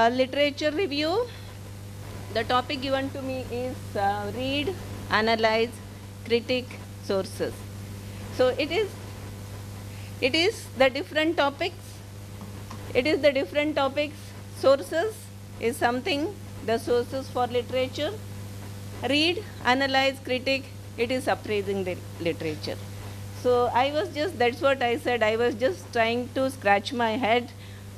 literature review. The topic given to me is read, analyze, critique, sources. So it is the different topics. It is the different topics. Sources is something, the sources for literature. Read, analyze, critique, it is appraising the literature. So that's what I said, I was just trying to scratch my head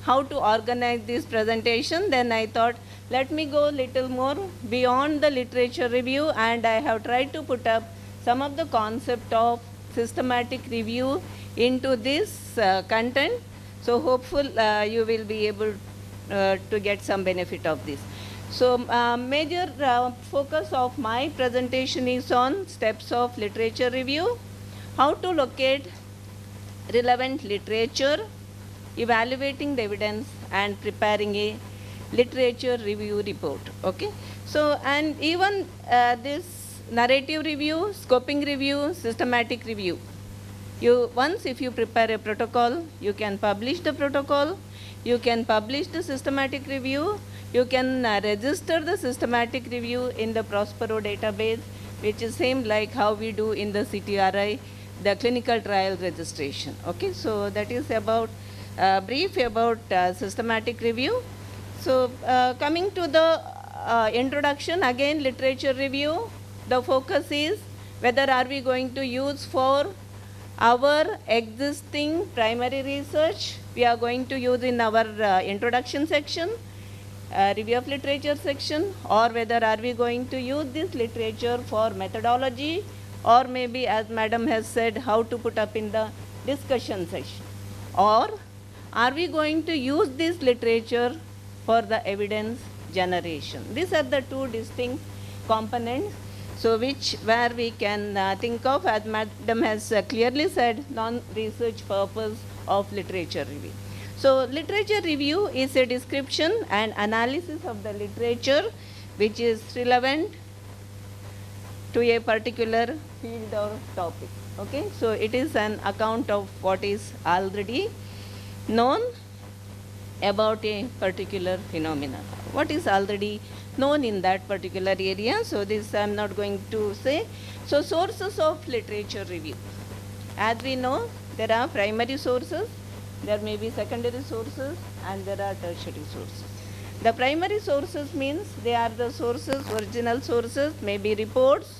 how to organize this presentation. Then I thought, let me go little more beyond the literature review, and I have tried to put up some of the concept of systematic review into this content. So hopeful you will be able to get some benefit of this. So major focus of my presentation is on steps of literature review, how to locate relevant literature, evaluating the evidence, and preparing a literature review report. Okay. So, and even this narrative review, scoping review, systematic review. Once if you prepare a protocol, you can publish the protocol, you can publish the systematic review, you can register the systematic review in the Prospero database, which is same like how we do in the CTRI, the clinical trial registration. Okay, so that is about brief about systematic review. So coming to the introduction, again literature review, the focus is whether are we going to use for our existing primary research, we are going to use in our introduction section, review of literature section, or whether are we going to use this literature for methodology, or maybe as madam has said, how to put up in the discussion section, or are we going to use this literature for the evidence generation. These are the two distinct components. So where we can think of, as madam has clearly said, non-research purpose of literature review. So literature review is a description and analysis of the literature which is relevant to a particular field or topic. Okay, so it is an account of what is already known about a particular phenomena. What is already known in that particular area. So this I am not going to say. So sources of literature review. As we know, there are primary sources, there may be secondary sources, and there are tertiary sources. The primary sources means they are the sources, original sources, maybe reports,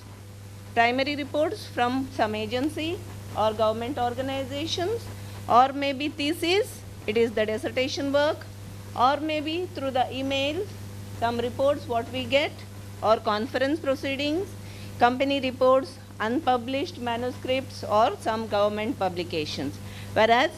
primary reports from some agency or government organizations, or maybe thesis, it is the dissertation work, or maybe through the email, some reports what we get, or conference proceedings, company reports, unpublished manuscripts, or some government publications. Whereas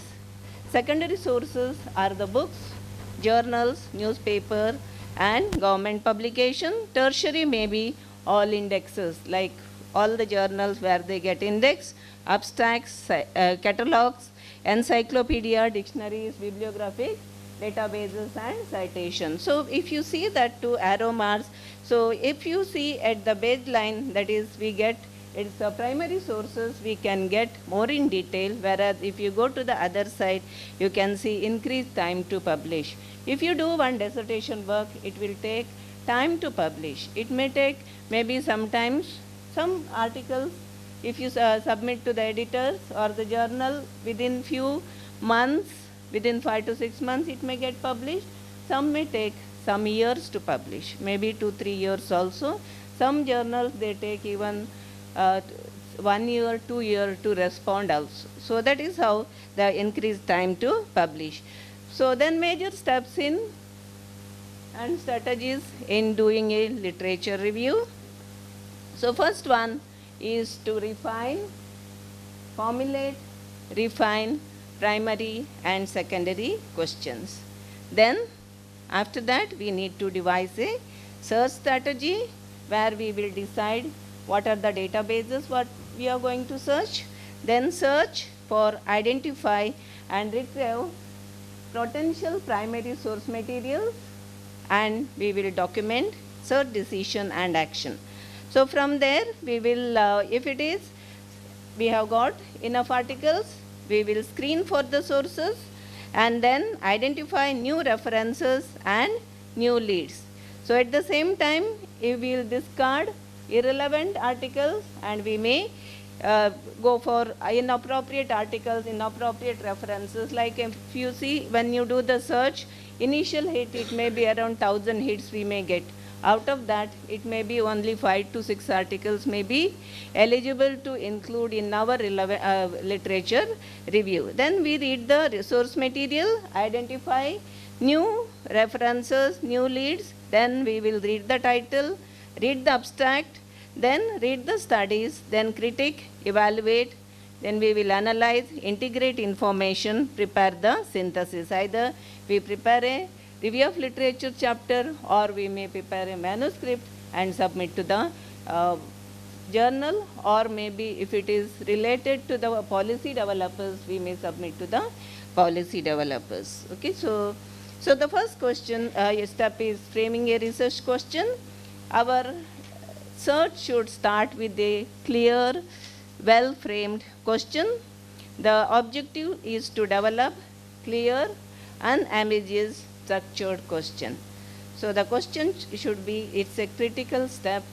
secondary sources are the books, journals, newspaper, and government publication. Tertiary may be all indexes, like all the journals where they get indexed, abstracts, catalogs, encyclopedia, dictionaries, bibliographic databases, and citations. So if you see that two arrow marks, so if you see at the baseline, that is we get, it's the primary sources we can get more in detail, whereas if you go to the other side, you can see increased time to publish. If you do one dissertation work, it will take time to publish. It may take maybe sometimes some articles, if you submit to the editors or the journal within few months, within 5 to 6 months it may get published. Some may take some years to publish, maybe 2-3 years also. Some journals they take even 1 year, 2 years to respond also. So that is how the increased time to publish. So then major steps in and strategies in doing a literature review. So first one is to formulate, refine primary and secondary questions. Then after that we need to devise a search strategy where we will decide what are the databases what we are going to search. Then search for identify and retrieve potential primary source materials, and we will document search decision and action. So from there we will, if it is, we have got enough articles, we will screen for the sources and then identify new references and new leads. So at the same time, we will discard irrelevant articles and we may go for inappropriate articles, inappropriate references. Like if you see, when you do the search, initial hit, it may be around 1,000 hits we may get. Out of that, it may be only 5 to 6 articles may be eligible to include in our literature review. Then we read the resource material, identify new references, new leads, then we will read the title, read the abstract, then read the studies, then critique, evaluate, then we will analyze, integrate information, prepare the synthesis. Either we prepare a review of literature chapter or we may prepare a manuscript and submit to the journal, or maybe if it is related to the policy developers, we may submit to the policy developers. Okay, so the first question step is framing a research question. Our search should start with a clear, well-framed question. The objective is to develop clear, unambiguous, structured question. So the question should be, it's a critical step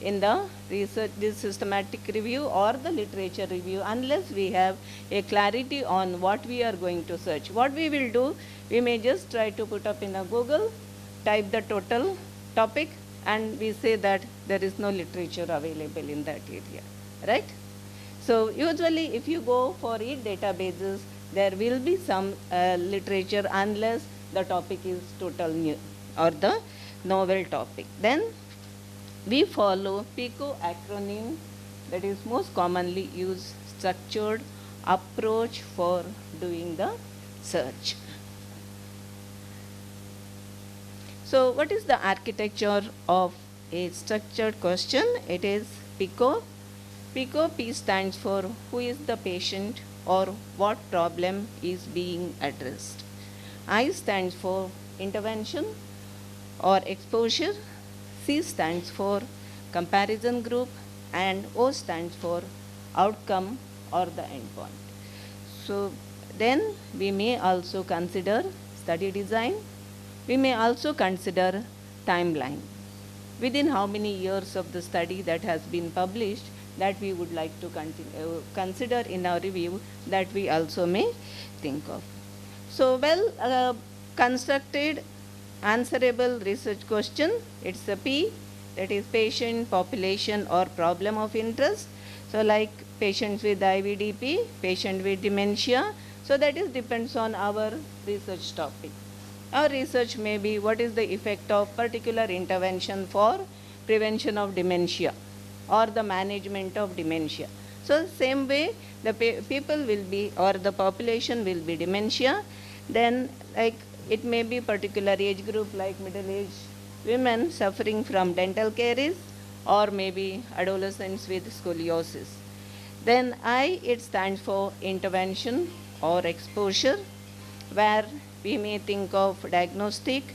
in the research, this systematic review or the literature review, unless we have a clarity on what we are going to search. What we will do, we may just try to put up in a Google, type the total topic, and we say that there is no literature available in that area, right? So usually if you go for read databases, there will be some literature unless the topic is total new or the novel topic. Then we follow PICO acronym, that is most commonly used structured approach for doing the search. So what is the architecture of a structured question? It is PICO. PICO, P stands for who is the patient or what problem is being addressed. I stands for intervention or exposure. C stands for comparison group, and O stands for outcome or the endpoint. So then we may also consider study design. We may also consider timeline. Within how many years of the study that has been published, that we would like to consider in our review, that we also may think of. So well constructed answerable research question, it's a P, that is patient, population or problem of interest. So like patients with IVDP, patient with dementia, so that is depends on our research topic. Our research may be what is the effect of particular intervention for prevention of dementia or the management of dementia. So same way the people will be, or the population will be dementia. Then like it may be particular age group like middle-aged women suffering from dental caries, or maybe adolescents with scoliosis. Then I, it stands for intervention or exposure, where we may think of diagnostic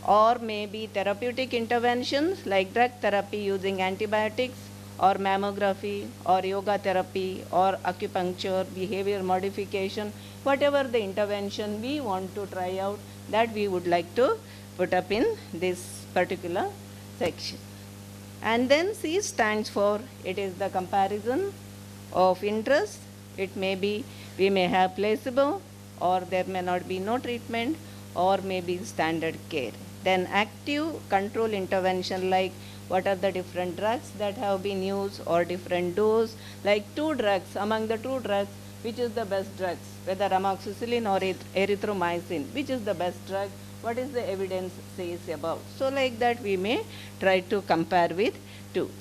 or maybe therapeutic interventions like drug therapy using antibiotics, or mammography, or yoga therapy, or acupuncture, behavior modification, whatever the intervention we want to try out, that we would like to put up in this particular section. And then C stands for, it is the comparison of interest. It may be, we may have placebo, or there may not be no treatment, or maybe standard care. Then active control intervention, like what are the different drugs that have been used, or different dose, like two drugs, among the two drugs, which is the best drugs, whether amoxicillin or erythromycin, which is the best drug, what is the evidence says about. So like that we may try to compare with two.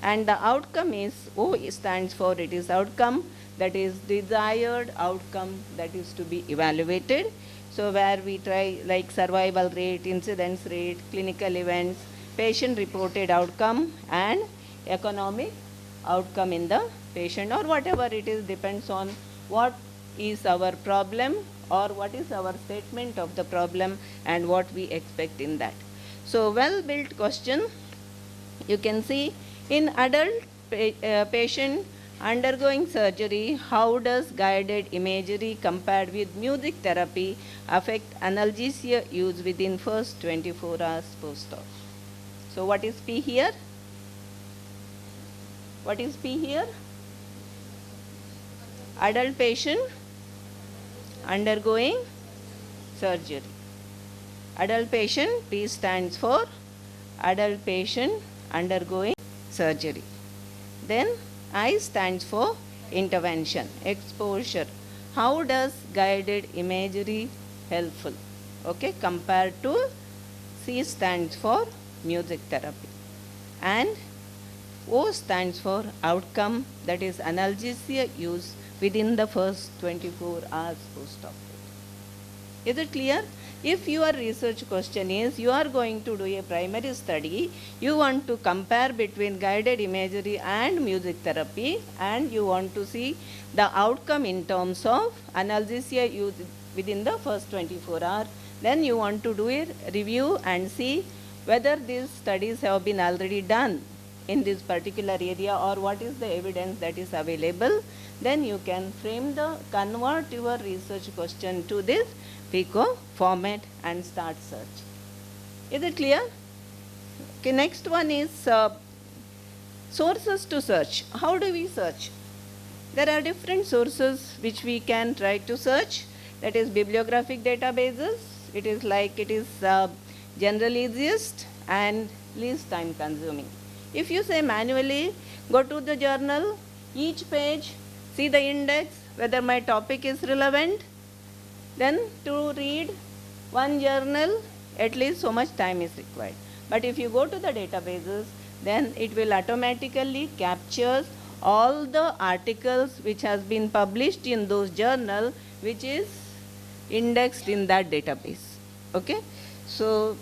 And the outcome is, O stands for, it is outcome, that is desired outcome that is to be evaluated. So where we try like survival rate, incidence rate, clinical events, patient reported outcome, and economic outcome in the patient, or whatever it is, depends on what is our problem or what is our statement of the problem and what we expect in that. So well-built question. You can see in adult patient undergoing surgery, how does guided imagery compared with music therapy affect analgesia use within first 24 hours post-op? So what is P here? What is P here? Adult patient undergoing surgery. Adult patient, P stands for adult patient undergoing surgery. Then I stands for intervention, exposure. How does guided imagery helpful? Okay, compared to C stands for music therapy. And O stands for outcome, that is analgesia use within the first 24 hours post-op. Is it clear? If your research question is, you are going to do a primary study, you want to compare between guided imagery and music therapy, and you want to see the outcome in terms of analgesia use within the first 24 hours, then you want to do a review and see whether these studies have been already done in this particular area or what is the evidence that is available. Then you can convert your research question to this PICO format and start search. Is it clear? Okay, next one is sources to search. How do we search? There are different sources which we can try to search. That is bibliographic databases. It is general easiest and least time consuming. If you say manually, go to the journal, each page, see the index, whether my topic is relevant. Then to read one journal, at least so much time is required. But if you go to the databases, then it will automatically capture all the articles which has been published in those journals, which is indexed in that database. Okay? So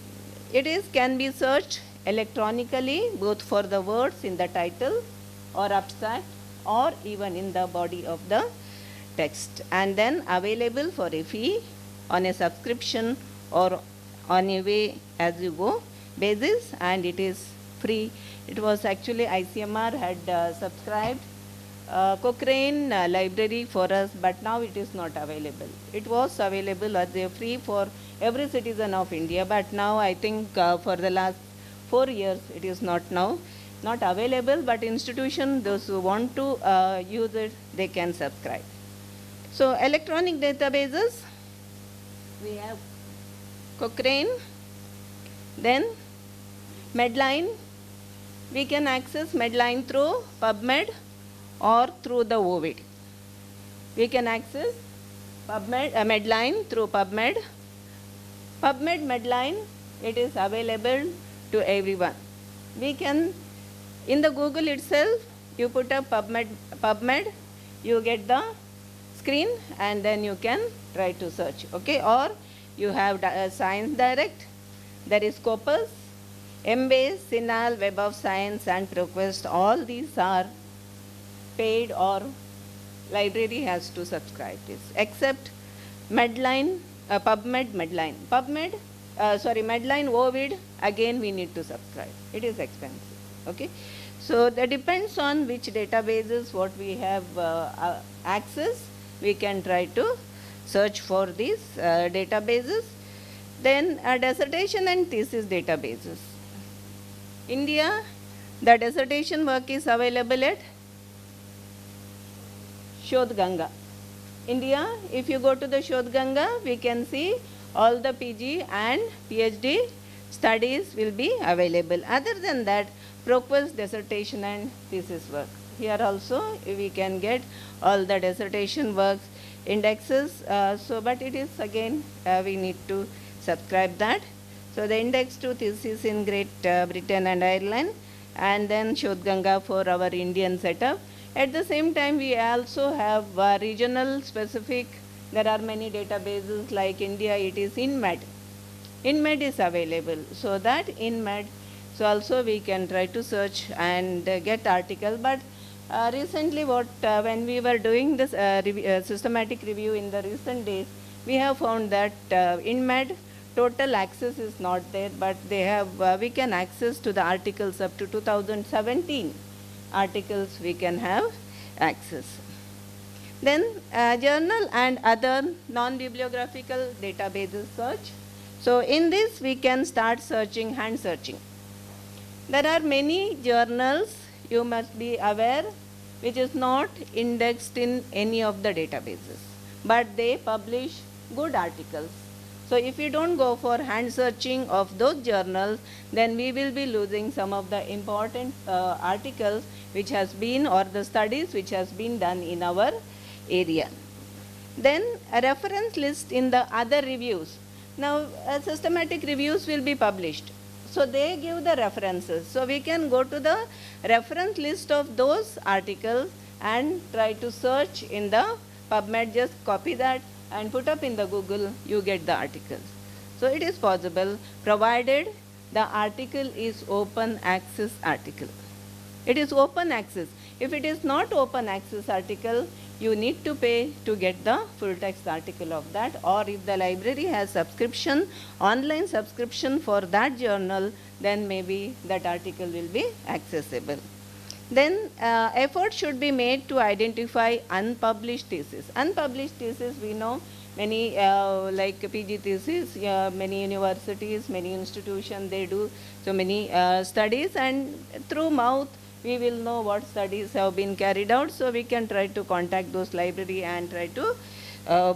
can be searched electronically, both for the words in the title or abstract or even in the body of the text, and then available for a fee on a subscription or on a way as you go basis, and it is free. It was actually ICMR had subscribed Cochrane library for us, but now it is not available. It was available as a free for every citizen of India, but now I think for the last 4 years it is not available, but institution, those who want to use it, they can subscribe. So electronic databases, we have Cochrane, then Medline. We can access Medline through PubMed or through the Ovid. We can access Medline through PubMed. PubMed, Medline, it is available to everyone. We can, in the Google itself, you put up PubMed, you get the screen, and then you can try to search. Okay, or you have Science Direct, there is Scopus, Embase, Sinal, Web of Science, and ProQuest. All these are paid or library has to subscribe this, except Medline, PubMed, Medline. Medline, Ovid, again we need to subscribe. It is expensive. Okay, so that depends on which databases what we have access. We can try to search for these databases. Then dissertation and thesis databases. India, the dissertation work is available at Shodh Ganga. India, if you go to the Shodh Ganga, we can see all the PG and PhD studies will be available. Other than that, ProQuest dissertation and thesis work. Here also we can get all the dissertation works, indexes. But it is again, we need to subscribe that. So the index to thesis in Great Britain and Ireland, and then Shodh Ganga for our Indian setup. At the same time, we also have regional specific. There are many databases like India, it is InMed. InMed is available. So that InMed, so also we can try to search and get article. But recently when we were doing this systematic review in the recent days, we have found that InMed total access is not there, but they have, we can access to the articles up to 2017 articles we can have access. Then journal and other non-bibliographical databases search. So in this we can start searching, hand searching. There are many journals, you must be aware, which is not indexed in any of the databases, but they publish good articles. So if you don't go for hand searching of those journals, then we will be losing some of the important articles which has been, or the studies which has been done in our area. Then a reference list in the other reviews. Now systematic reviews will be published. So they give the references. So we can go to the reference list of those articles and try to search in the PubMed, just copy that and put up in the Google, you get the articles. So it is possible, provided the article is open access article. It is open access. If it is not open access article, you need to pay to get the full text article of that, or if the library has subscription, online subscription for that journal, then maybe that article will be accessible. Then effort should be made to identify unpublished thesis. Unpublished thesis, we know many like PG thesis, many universities, many institutions, they do so many studies, and through mouth we will know what studies have been carried out. So we can try to contact those library and try to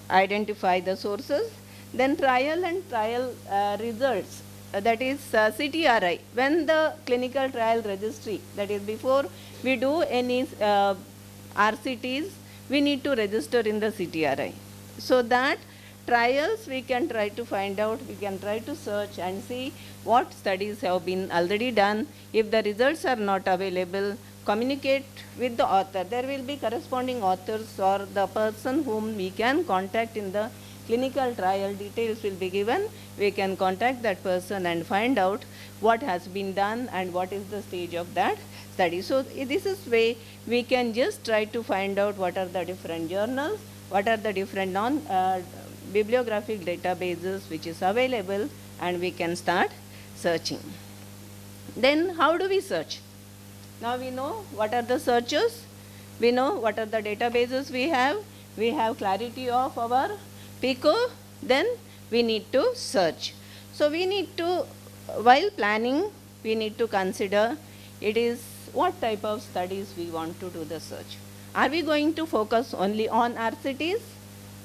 identify the sources. Then trial and trial results. That is CTRI. When the clinical trial registry, that is before we do any RCTs, we need to register in the CTRI. So that trials we can try to find out, we can try to search and see what studies have been already done. If the results are not available, communicate with the author. There will be corresponding authors or the person whom we can contact in the clinical trial, details will be given. We can contact that person and find out what has been done and what is the stage of that study. So this is way we can just try to find out what are the different journals, what are the different non-bibliographic databases which is available, and we can start searching. Then how do we search? Now we know what are the searches, we know what are the databases we have clarity of our PICO, then we need to search. So we need to, while planning, we need to consider it is what type of studies we want to do the search. Are we going to focus only on RCTs,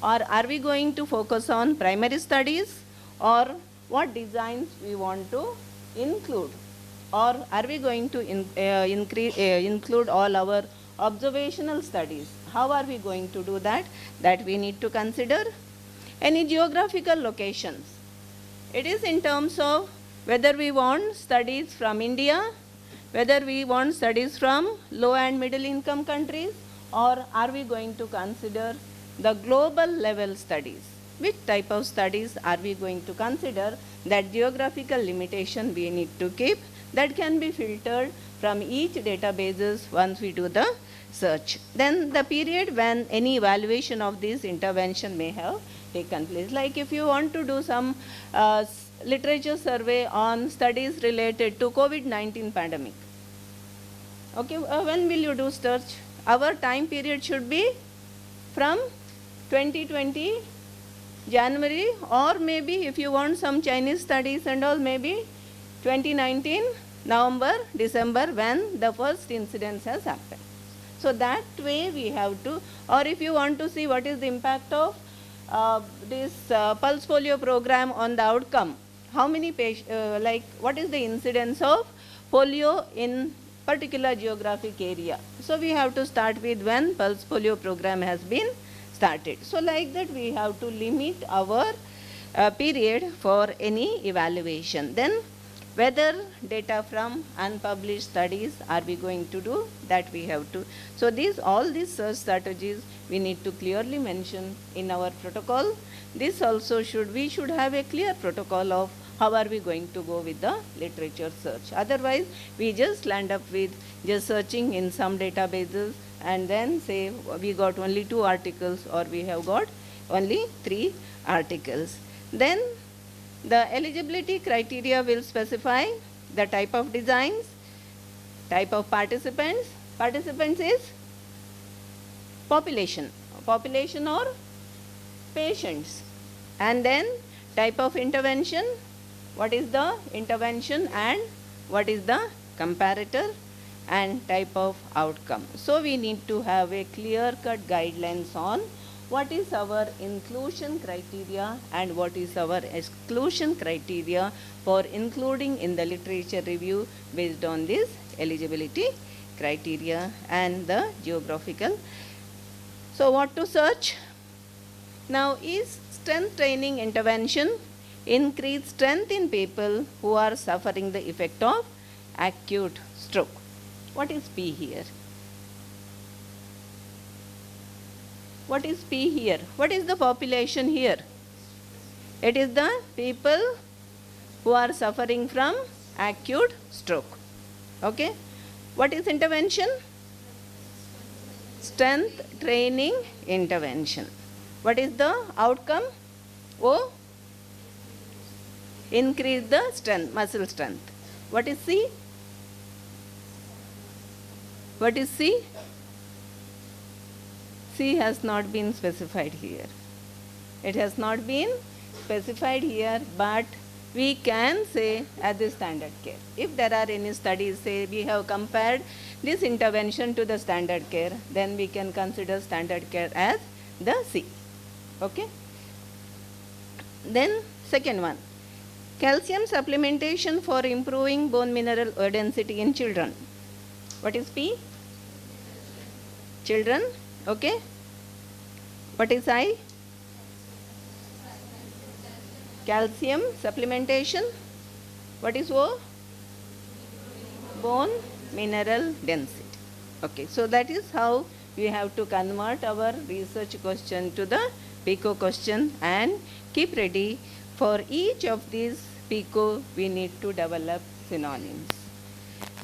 or are we going to focus on primary studies, or what designs we want to include, or are we going to include all our observational studies? How are we going to do that? That we need to consider. Any geographical locations. It is in terms of whether we want studies from India, whether we want studies from low and middle income countries, or are we going to consider the global level studies? Which type of studies are we going to consider? That geographical limitation we need to keep. That can be filtered from each databases once we do the search. Then the period when any evaluation of this intervention may have taken place. Like if you want to do some literature survey on studies related to COVID-19 pandemic. Okay, when will you do search? Our time period should be from 2020 January, or maybe if you want some Chinese studies and all, maybe 2019 November, December, when the first incidence has happened. So that way we have to, or if you want to see what is the impact of this pulse polio program on the outcome, how many patients, like what is the incidence of polio in particular geographic area. So we have to start with when pulse polio program has been started. So like that we have to limit our period for any evaluation. Then whether data from unpublished studies are we going to do, that we have to. So all these search strategies we need to clearly mention in our protocol. This also we should have a clear protocol of how are we going to go with the literature search. Otherwise we just land up with just searching in some databases and then say we got only 2 articles or we have got only 3 articles. Then the eligibility criteria will specify the type of designs, type of participants. Participants is Population. Population or patients. And then type of intervention. What is the intervention and what is the comparator and type of outcome. So we need to have a clear-cut guidelines on what is our inclusion criteria and what is our exclusion criteria for including in the literature review based on this eligibility criteria and the geographical. So what to search? Now, is strength training intervention increase strength in people who are suffering the effect of acute stroke? What is P here? What is P here? What is the population here? It is the people who are suffering from acute stroke. Okay? What is intervention? Strength training intervention. What is the outcome? O? Increase the strength, muscle strength. What is C? What is C? C has not been specified here. It has not been specified here, but we can say as the standard care. If there are any studies, say we have compared this intervention to the standard care, then we can consider standard care as the C. Okay? Then second one, calcium supplementation for improving bone mineral density in children. What is P? Children. Okay? What is I? Calcium supplementation. What is O? Bone mineral density. Okay, so that is how we have to convert our research question to the PICO question and keep ready for each of these PICO we need to develop synonyms.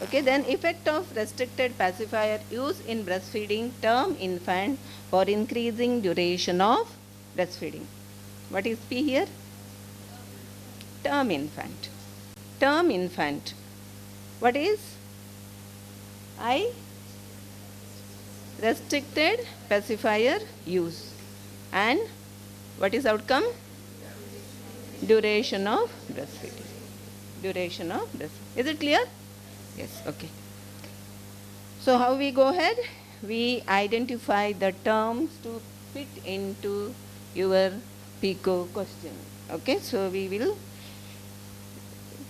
Okay, then effect of restricted pacifier use in breastfeeding term infant for increasing duration of breastfeeding. What is P here? Term infant. Term infant. What is I? Restricted pacifier use. And what is outcome? Duration of breastfeeding. Duration of breastfeeding. Is it clear? Yes, okay. So how we go ahead? We identify the terms to fit into your PICO question. Okay, so we will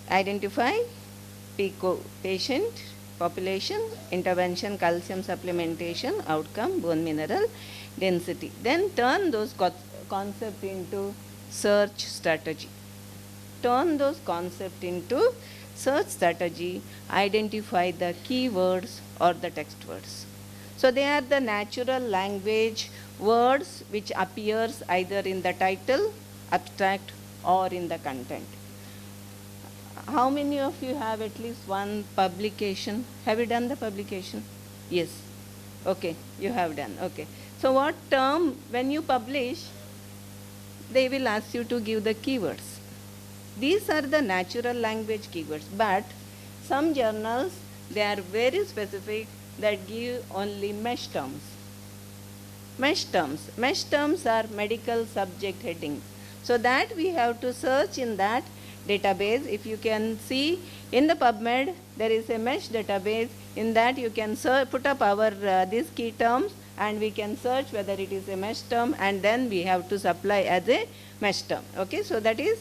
identify PICO: patient, population, intervention, calcium supplementation, outcome, bone mineral density. Then turn those concepts into search strategy. Turn those concepts into search strategy, identify the keywords or the text words. So they are the natural language words which appears either in the title, abstract or in the content. How many of you have at least one publication? Have you done the publication? Yes. Okay, you have done. Okay. So what term, when you publish, they will ask you to give the keywords. These are the natural language keywords, but some journals, they are very specific that give only mesh terms. Mesh terms. Mesh terms are medical subject headings. So that we have to search in that database. If you can see in the PubMed, there is a mesh database. In that you can put up our these key terms and we can search whether it is a mesh term, and then we have to supply as a mesh term. Okay, so that is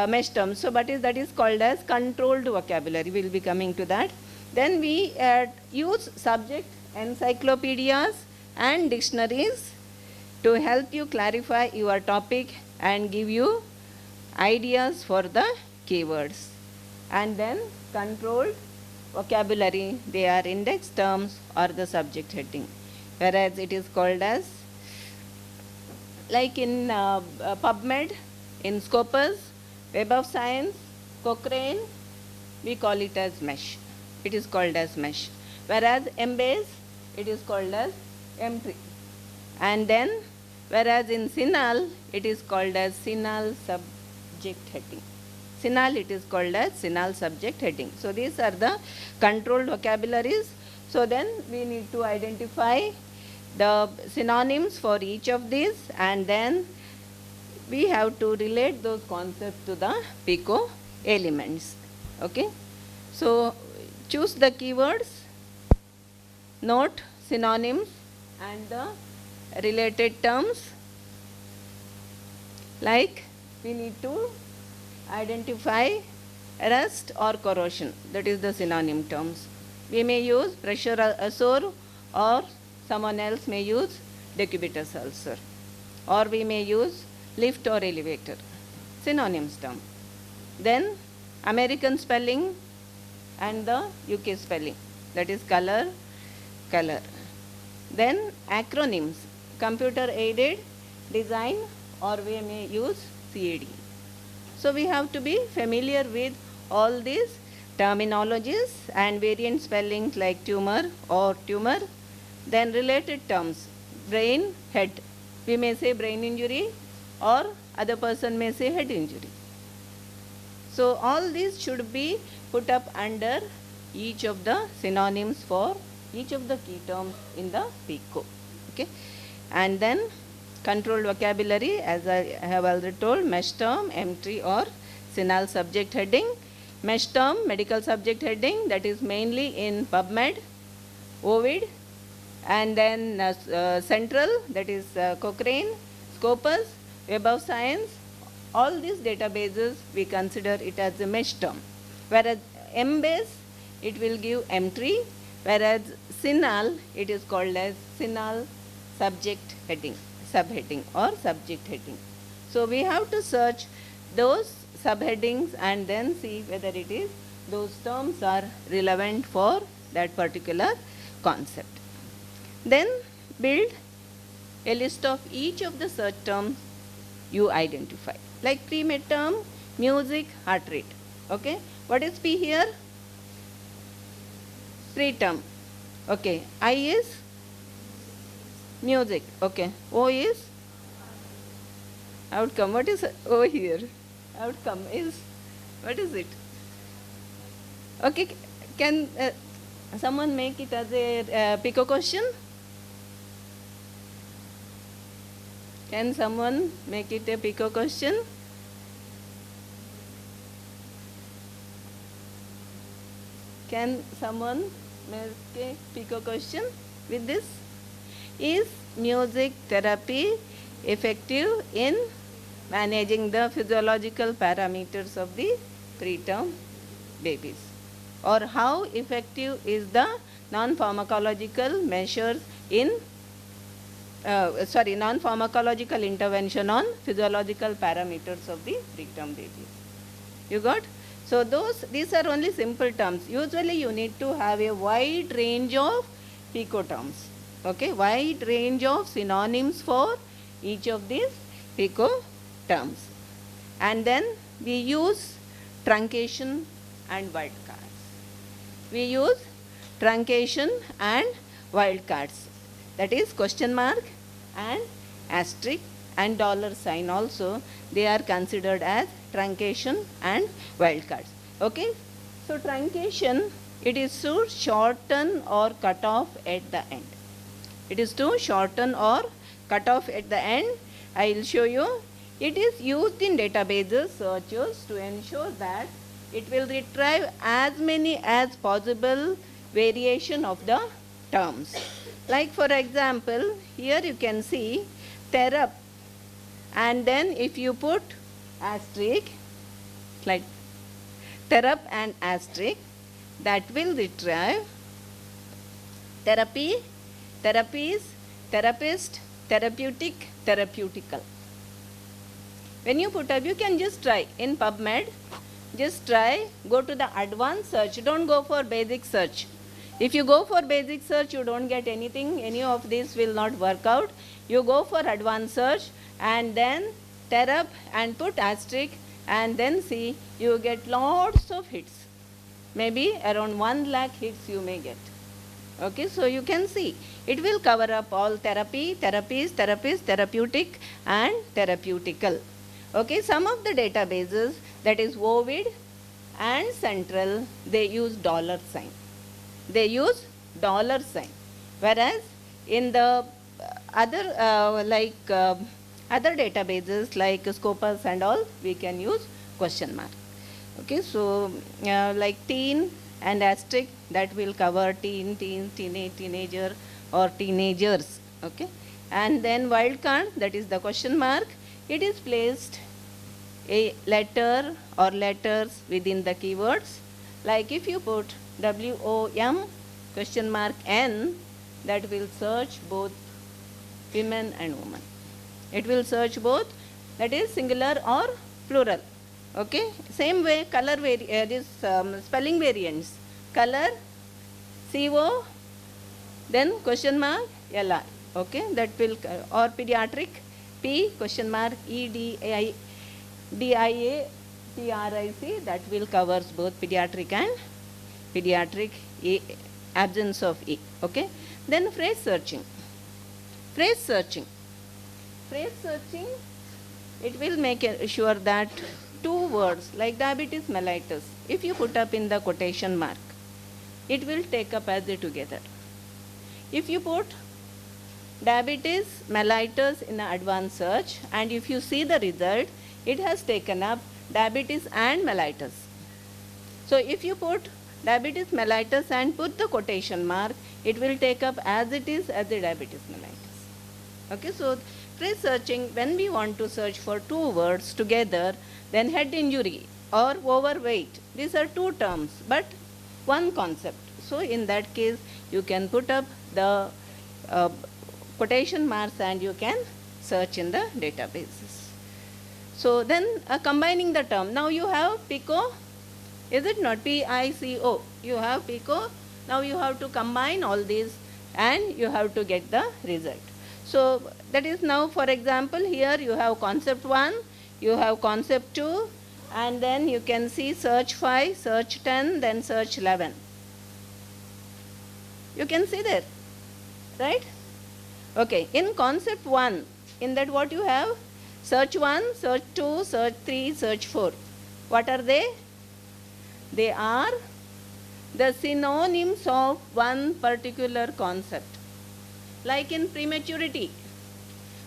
mesh terms. So that is called as controlled vocabulary. We will be coming to that. Then we use subject encyclopedias and dictionaries to help you clarify your topic and give you ideas for the keywords. And then controlled vocabulary, they are index terms or the subject heading. Whereas it is called as, like in PubMed, in Scopus, Web of Science, Cochrane, we call it as mesh. It is called as mesh. Whereas Embase, it is called as M3. And then, whereas in CINAHL, it is called as CINAHL subject heading. CINAHL, it is called as CINAHL subject heading. So these are the controlled vocabularies. So then we need to identify the synonyms for each of these, and then we have to relate those concepts to the PICO elements. Okay. So choose the keywords, note synonyms and the related terms. Like we need to identify rust or corrosion, that is the synonym terms. We may use pressure ulcer, or someone else may use decubitus ulcer, or we may use lift or elevator, synonyms term. Then American spelling and the UK spelling, that is color. Then acronyms, computer aided design, or we may use CAD. So we have to be familiar with all these terminologies and variant spellings like tumor or tumor. Then related terms, brain, head. We may say brain injury, or other person may say head injury. So all these should be put up under each of the synonyms for each of the key terms in the PICO. Okay. And then controlled vocabulary, as I have already told, mesh term, M3 or CINAHL subject heading. Mesh term, medical subject heading, that is mainly in PubMed, Ovid, and then Central, that is Cochrane, Scopus, Web of Science. All these databases we consider it as a mesh term. Whereas M-base, it will give M3, whereas CINAHL, it is called as CINAHL subject heading, subheading or subject heading. So we have to search those subheadings and then see whether it is, those terms are relevant for that particular concept. Then build a list of each of the search terms you identify. Like pre-med term, music, heart rate. Okay. What is P here? Pre-term. Okay. I is music. Okay. O is outcome. What is O here? Outcome is, what is it? Okay. Can someone make it as a PICO question? Can someone make it a PICO question? Can someone make a PICO question with this? Is music therapy effective in managing the physiological parameters of the preterm babies? Or how effective is the non-pharmacological measures in non-pharmacological intervention on physiological parameters of the preterm babies? You got? So these are only simple terms. Usually you need to have a wide range of PICO terms. Okay, wide range of synonyms for each of these PICO terms. And then we use truncation and wildcards. We use truncation and wildcards. That is question mark and asterisk and dollar sign also. They are considered as truncation and wildcards. Okay. So truncation, it is to shorten or cut off at the end. It is to shorten or cut off at the end. I will show you. It is used in databases searches to ensure that it will retrieve as many as possible variation of the terms. Like for example, here you can see therap, and then if you put asterisk, like therap and asterisk, that will retrieve therapy, therapies, therapist, therapeutic, therapeutical. When you put up, you can just try in PubMed, just try, go to the advanced search, don't go for basic search. If you go for basic search, you don't get anything, any of these will not work out. You go for advanced search and then therap and put asterisk and then see, you get lots of hits. Maybe around 1 lakh hits you may get. Okay, so you can see, it will cover up all therapy, therapies, therapist, therapeutic and therapeutical. Okay, some of the databases, that is Ovid and Central, they use dollar sign. They use dollar sign. Whereas in the other databases like Scopus and all, we can use question mark. Okay, so like teen and asterisk, that will cover teen, teenage, teenager or teenagers. Okay, and then wildcard, that is the question mark, it is placed a letter or letters within the keywords. Like if you put WOM question mark N, that will search both women and women. It will search both, that is singular or plural. Okay, same way color spelling variants, color CO, then question mark LR. Okay, that will or pediatric P question mark EDIA TRIC, that will covers both pediatric and pediatric absence of E. Okay, then phrase searching. Phrase searching, it will make sure that two words like diabetes mellitus, if you put up in the quotation mark, it will take up as they together. If you put diabetes mellitus in an advanced search, and if you see the result, it has taken up diabetes and mellitus. So if you put diabetes mellitus and put the quotation mark, it will take up as it is as the diabetes mellitus. Okay, so phrase searching, when we want to search for two words together, then head injury or overweight, these are two terms but one concept. So in that case, you can put up the quotation marks and you can search in the databases. So then combining the term, now you have PICO, is it not? PICO, you have PICO, now you have to combine all these and you have to get the result. So that is now, for example, here you have concept 1, you have concept 2, and then you can see search 5, search 10, then search 11. You can see there, right? Okay, in concept 1, in that what you have? Search 1, search 2, search 3, search 4. What are they? They are the synonyms of one particular concept. Like in prematurity,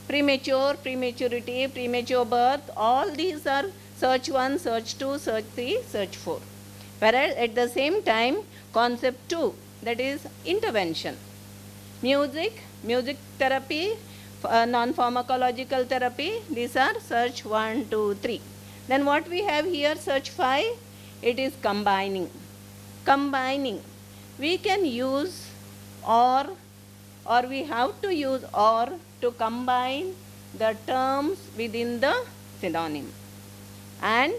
premature, prematurity, premature birth, all these are search 1, search 2, search 3, search 4. Whereas at the same time, concept 2, that is intervention. Music, music therapy, non-pharmacological therapy, these are search 1, 2, 3. Then what we have here, search 5, it is combining. Combining, we can use or we have to use or to combine the terms within the synonym. And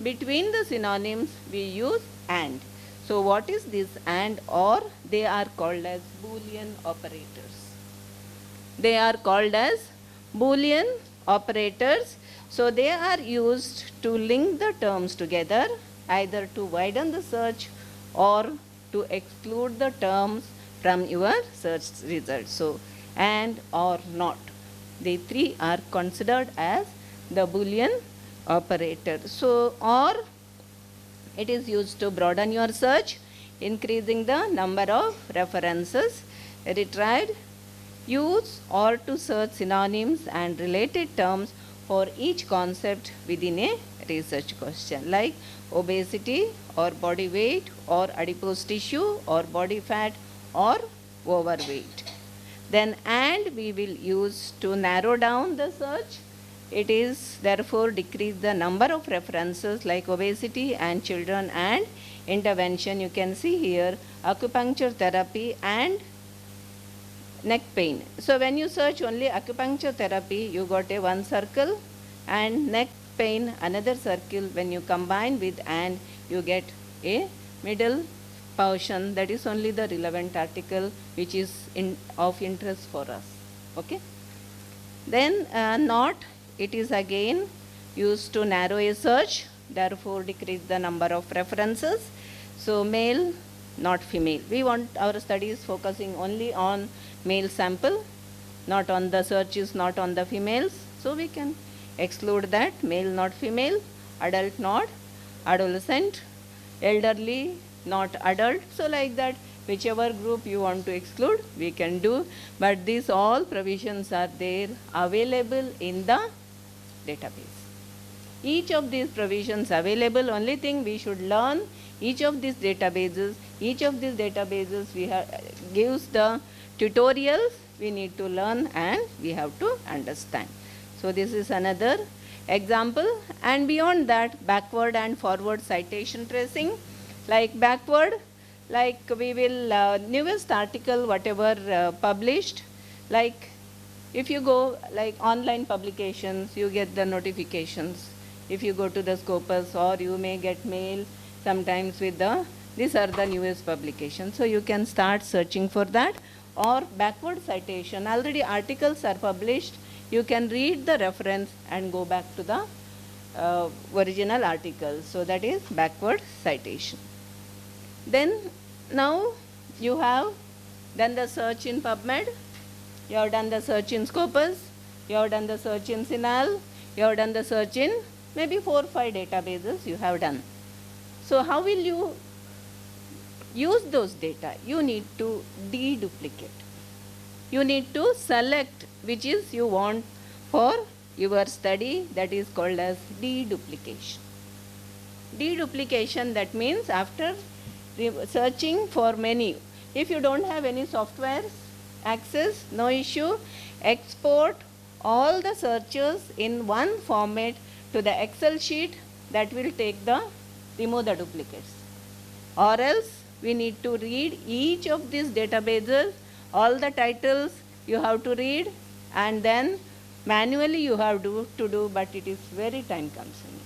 between the synonyms, we use and. So what is this and or? They are called as Boolean operators. They are called as Boolean operators. So they are used to link the terms together, either to widen the search or to exclude the terms from your search result. So and or not, the three are considered as the Boolean operator. So or, it is used to broaden your search, increasing the number of references retrieved. Use or to search synonyms and related terms for each concept within a research question, like obesity or body weight or adipose tissue or body fat or overweight. Then and we will use to narrow down the search. It is therefore decrease the number of references like obesity and children and intervention. You can see here acupuncture therapy and neck pain. So when you search only acupuncture therapy, you got a one circle, and neck pain another circle. When you combine with and, you get a middle portion, that is only the relevant article which is of interest for us. Okay. Then not, it is again used to narrow a search, therefore decrease the number of references. So male, not female. We want our studies focusing only on male sample, not on the searches, not on the females. So we can exclude that, male not female, adult not adolescent, elderly not adult. So like that Whichever group you want to exclude, we can do, but these all provisions are there available in the database. Each of these provisions available, only thing we should learn each of these databases. Each of these databases gives the tutorials we need to learn and we have to understand. So this is another example. And beyond that, backward and forward citation tracing. Like backward, like we will newest article whatever published, like if you go like online publications, you get the notifications. If you go to the Scopus, or you may get mail sometimes with these are the newest publications. So you can start searching for that. Or backward citation, already articles are published, you can read the reference and go back to the original article. So that is backward citation. Then now you have done the search in PubMed, you have done the search in Scopus, you have done the search in Sinal, you have done the search in maybe 4 or 5 databases you have done. So how will you use those data? You need to deduplicate. You need to select which is you want for your study, that is called as deduplication. Deduplication, that means after searching for many, if you don't have any software access, no issue, export all the searches in one format to the Excel sheet, that will remove the duplicates. Or else we need to read each of these databases, all the titles you have to read, and then manually you have to do, but it is very time consuming.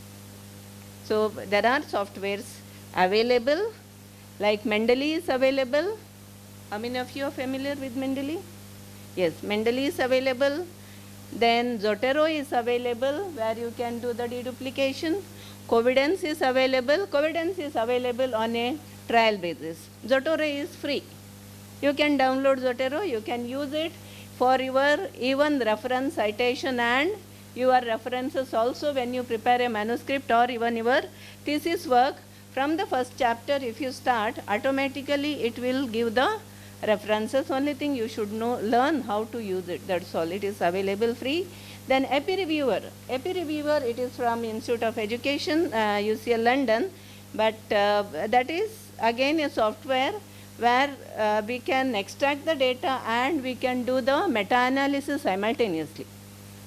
So there are softwares available, like Mendeley is available. How many of you are familiar with Mendeley? Yes, Mendeley is available. Then Zotero is available, where you can do the deduplication. Covidence is available. Covidence is available on a trial basis. Zotero is free. You can download Zotero, you can use it for your even reference citation and your references also when you prepare a manuscript or even your thesis work. From the first chapter, if you start, automatically it will give the references. Only thing you should learn how to use it. That's all. It is available free. Then Epi Reviewer. Epi Reviewer, it is from Institute of Education, UCL London, but that is again a software where we can extract the data and we can do the meta-analysis simultaneously.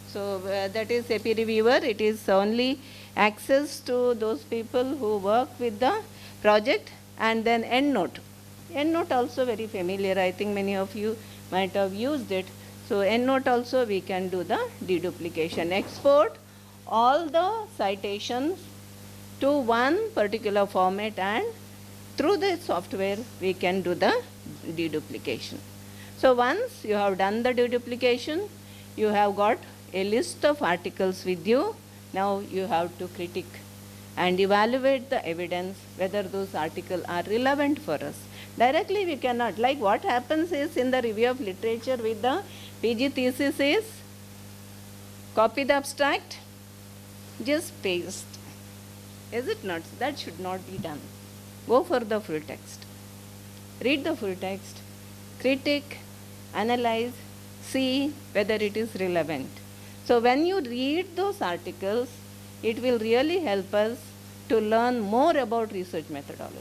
So that is Epi Reviewer. It is only access to those people who work with the project. And then EndNote. EndNote also very familiar. I think many of you might have used it. So EndNote also we can do the deduplication. Export all the citations to one particular format, and through the software we can do the deduplication. So once you have done the deduplication, you have got a list of articles with you. Now you have to critique and evaluate the evidence whether those articles are relevant for us. Directly we cannot. Like what happens is in the review of literature with the PG thesis is copy the abstract, just paste. Is it not? That should not be done. Go for the full text. Read the full text, critique, analyze, see whether it is relevant. So when you read those articles, it will really help us to learn more about research methodology.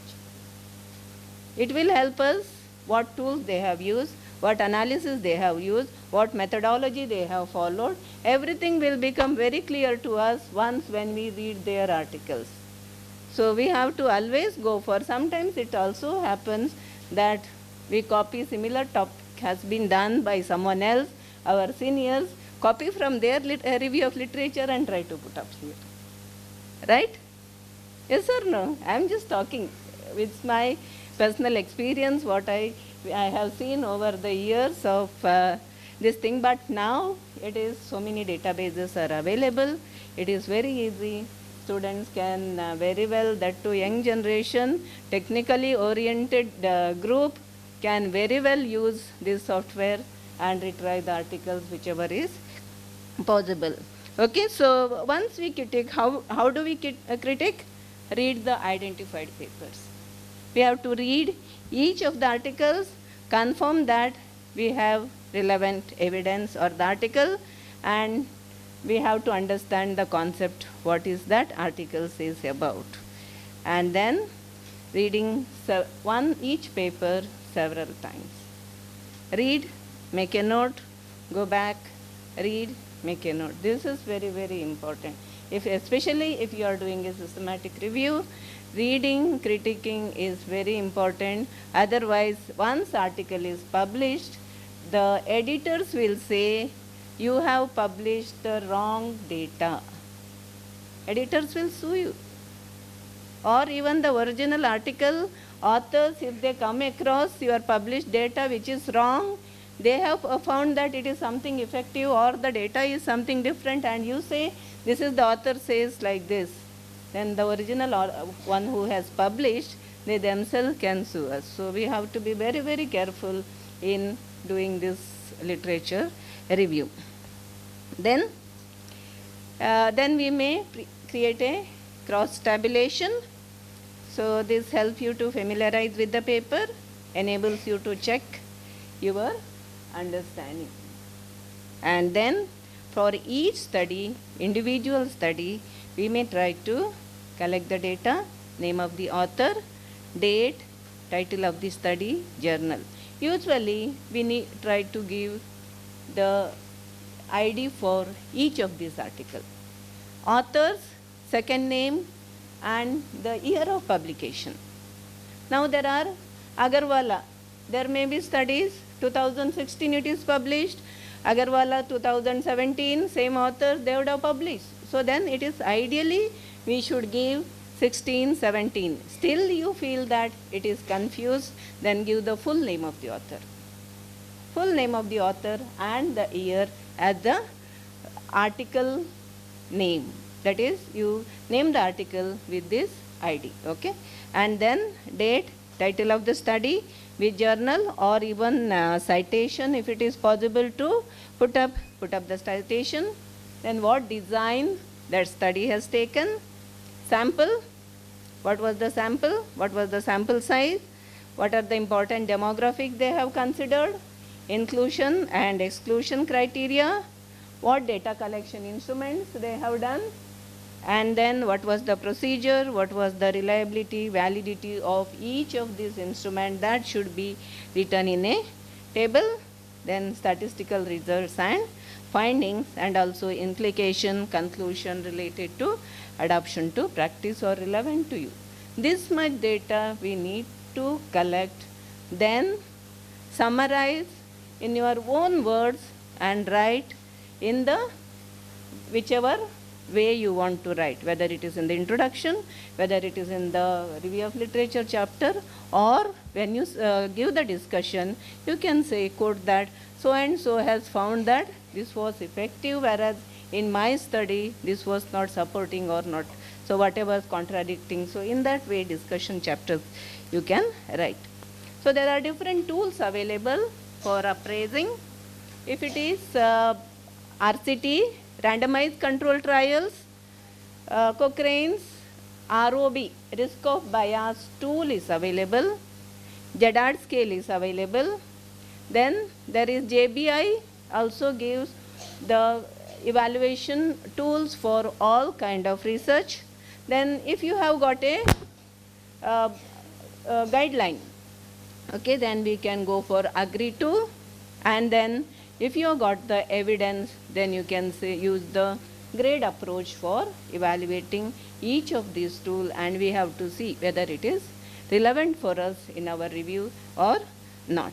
It will help us what tools they have used, what analysis they have used, what methodology they have followed. Everything will become very clear to us once when we read their articles. So we have to always go for, sometimes it also happens that we copy similar topic has been done by someone else, our seniors, copy from their review of literature and try to put up here. Right? Yes or no? I am just talking. It's my personal experience, what I have seen over the years of this thing. But now it is so many databases are available. It is very easy. Students can very well, that to young generation, technically oriented group can very well use this software and retrieve the articles whichever is possible. Okay, so once we critique, how do we critique? Read the identified papers. We have to read each of the articles, confirm that we have relevant evidence or the article, and we have to understand the concept, what is that article says about. And then reading each paper several times. Read, make a note, go back, read, make a note. This is very, very important. Especially if you are doing a systematic review, reading, critiquing is very important. Otherwise, once article is published, the editors will say, you have published the wrong data. Editors will sue you. Or even the original article, authors, if they come across your published data which is wrong, they have found that it is something effective or the data is something different, and you say, this is the author says like this. Then the original one who has published, they themselves can sue us. So we have to be very, very careful in doing this literature review. Then we may create a cross tabulation. So this helps you to familiarize with the paper, enables you to check your understanding. And then for each study, individual study, we may try to collect the data, name of the author, date, title of the study, journal. Usually we try to give the ID for each of these articles. Authors, second name, and the year of publication. Now there are Agarwala. There may be studies, 2016 it is published, Agarwala 2017, same author, they would have published. So then it is ideally we should give 16, 17. Still you feel that it is confused, then give the full name of the author. Full name of the author and the year as the article name. That is, you name the article with this ID, okay? And then date, title of the study, with journal or even citation if it is possible to put up the citation. Then what design that study has taken, sample, what was the sample, what was the sample size, what are the important demographics they have considered, inclusion and exclusion criteria, what data collection instruments they have done, and then what was the procedure, what was the reliability, validity of each of these instruments, that should be written in a table. Then statistical results and findings, and also implication, conclusion related to adoption to practice or relevant to you. This much data we need to collect, then summarize in your own words and write in the whichever way you want to write, whether it is in the introduction, whether it is in the review of literature chapter, or when you give the discussion, you can say, quote that so and so has found that this was effective, whereas in my study this was not supporting or not. So whatever is contradicting. So in that way discussion chapters you can write. So there are different tools available for appraising. If it is RCT, randomized control trials, Cochrane's ROB, risk of bias tool is available, Jadad scale is available. Then there is JBI, also gives the evaluation tools for all kind of research. Then if you have got a guideline, okay, then we can go for agree to, and then if you have got the evidence, then you can say use the grade approach for evaluating each of these tools, and we have to see whether it is relevant for us in our review or not.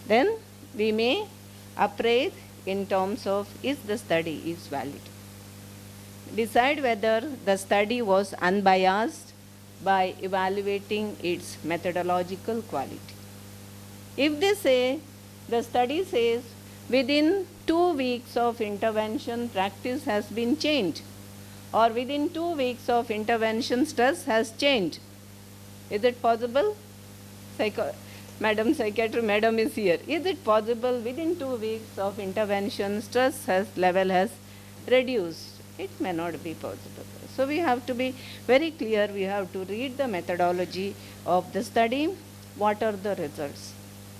Then we may appraise in terms of is the study is valid. Decide whether the study was unbiased by evaluating its methodological quality. If they say, the study says within 2 weeks of intervention practice has been changed, or within 2 weeks of intervention stress has changed, is it possible? Madam Psychiatrist, Madam is here. Is it possible within 2 weeks of intervention stress level has reduced? It may not be possible. So we have to be very clear. We have to read the methodology of the study, what are the results.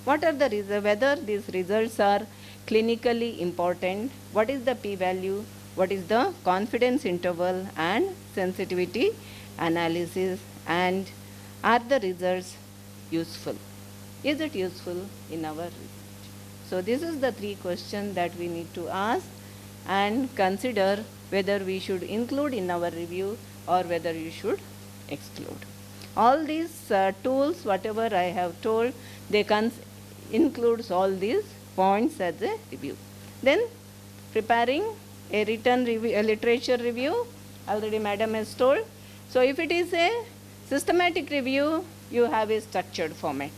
What are the results? Whether these results are clinically important, what is the p-value, what is the confidence interval and sensitivity analysis, and are the results useful? Is it useful in our research? So this is the three questions that we need to ask and consider whether we should include in our review or whether you should exclude. All these tools, whatever I have told, they includes all these points as a review. Then preparing a written review, a literature review, already madam has told. So if it is a systematic review, you have a structured format.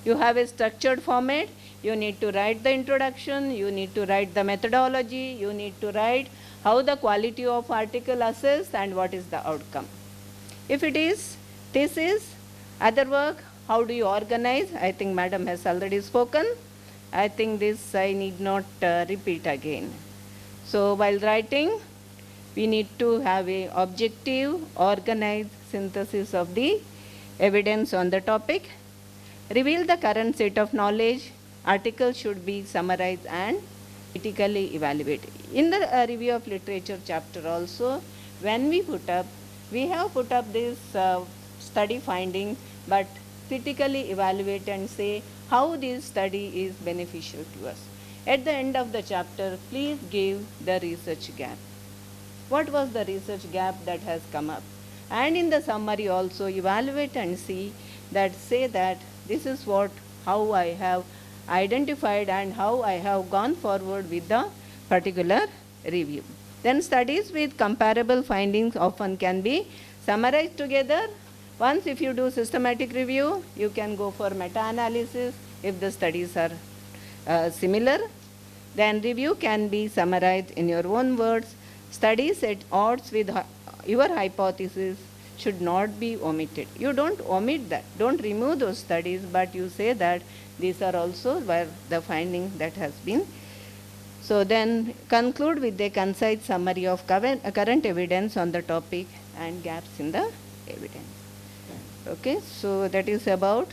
You have a structured format. You need to write the introduction, you need to write the methodology, you need to write how the quality of article assessed and what is the outcome. If it is thesis, other work, how do you organize? I think madam has already spoken. I think this I need not repeat again. So while writing, we need to have a objective, organized synthesis of the evidence on the topic. Reveal the current set of knowledge. Articles should be summarized and critically evaluated. In the review of literature chapter also, when we have put up this study finding, but critically evaluate and say how this study is beneficial to us. At the end of the chapter, please give the research gap. What was the research gap that has come up? And in the summary also evaluate and see that, say that this is how I have identified and how I have gone forward with the particular review. Then studies with comparable findings often can be summarized together. Once if you do systematic review, you can go for meta-analysis if the studies are similar. Then review can be summarized in your own words. Studies at odds with your hypothesis should not be omitted. You don't omit that, don't remove those studies, but you say that these are also where the finding that has been. So then conclude with a concise summary of current evidence on the topic and gaps in the evidence. Okay, so that is about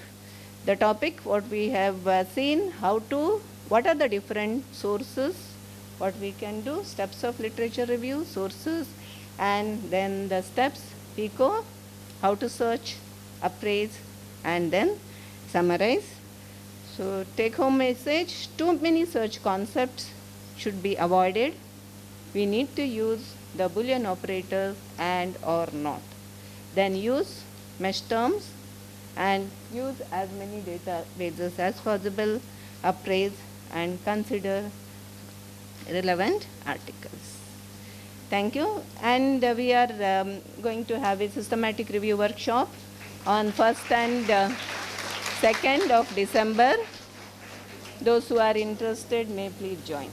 the topic, what we have seen, what are the different sources, what we can do, steps of literature review, sources, and then the steps, PICO, how to search, appraise, and then summarize. So take home message, too many search concepts should be avoided. We need to use the Boolean operators and or not. Then use mesh terms and use as many databases as possible, appraise and consider relevant articles. Thank you. And we are going to have a systematic review workshop on 1st and 2nd of December. Those who are interested may please join.